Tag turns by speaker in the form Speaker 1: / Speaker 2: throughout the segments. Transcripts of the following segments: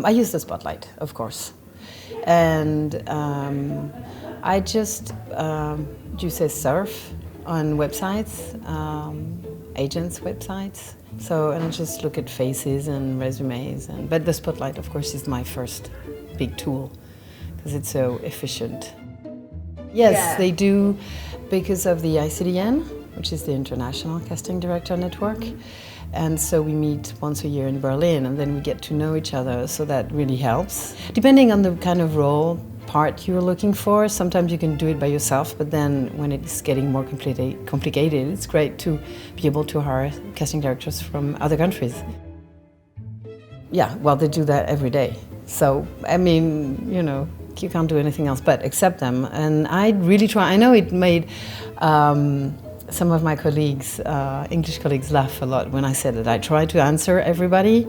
Speaker 1: I use the spotlight, of course. And I just, do you say surf on websites, agents' websites. So, and I just look at faces and resumes. But the spotlight, of course, is my first big tool because it's so efficient. Yes, yeah. They do because of the ICDN, which is the International Casting Director Network. And so we meet once a year in Berlin, and then we get to know each other, so that really helps. Depending on the kind of role, part you're looking for, sometimes you can do it by yourself, but then when it's getting more complicated, it's great to be able to hire casting directors from other countries. Yeah, well, they do that every day. So, I mean, you know, you can't do anything else but accept them. And I really try. I know it made some of my colleagues, English colleagues, laugh a lot when I said that I try to answer everybody,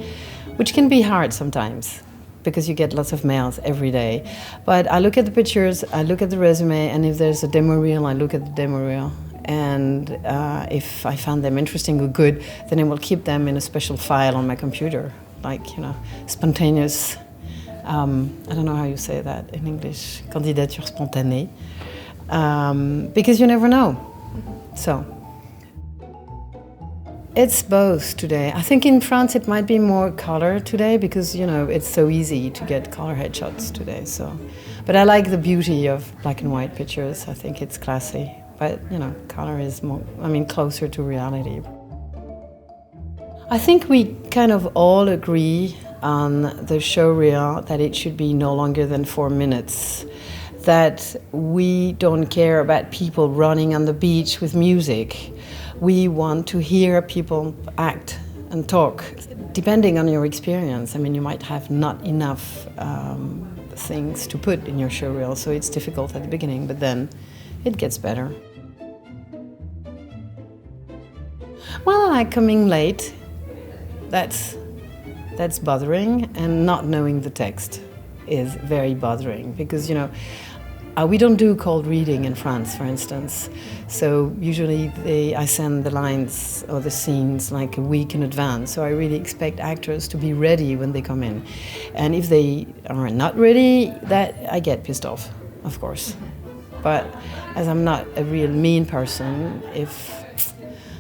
Speaker 1: which can be hard sometimes because you get lots of mails every day. But I look at the pictures, I look at the resume, and if there's a demo reel, I look at the demo reel. And if I found them interesting or good, then I will keep them in a special file on my computer, like, you know, spontaneous, I don't know how you say that in English, candidature spontanée, because you never know. So, it's both today. I think in France it might be more color today because, you know, it's so easy to get color headshots today. So, but I like the beauty of black and white pictures. I think it's classy. But, you know, color is more, I mean, closer to reality. I think we kind of all agree on the showreel that it should be no longer than 4 minutes. That we don't care about people running on the beach with music. We want to hear people act and talk. Depending on your experience, I mean, you might have not enough things to put in your showreel, so it's difficult at the beginning, but then it gets better. Well, I like coming late. That's bothering, and not knowing the text is very bothering because, you know, we don't do cold reading in France, for instance. So usually I send the lines or the scenes like a week in advance. So I really expect actors to be ready when they come in. And if they are not ready, that I get pissed off, of course. But as I'm not a real mean person, if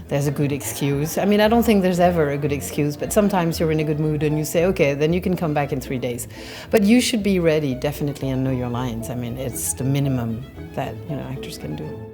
Speaker 1: there's a good excuse. I mean, I don't think there's ever a good excuse, but sometimes you're in a good mood and you say, okay, then you can come back in 3 days. But you should be ready, definitely, and know your lines. I mean, it's the minimum that, you know, actors can do.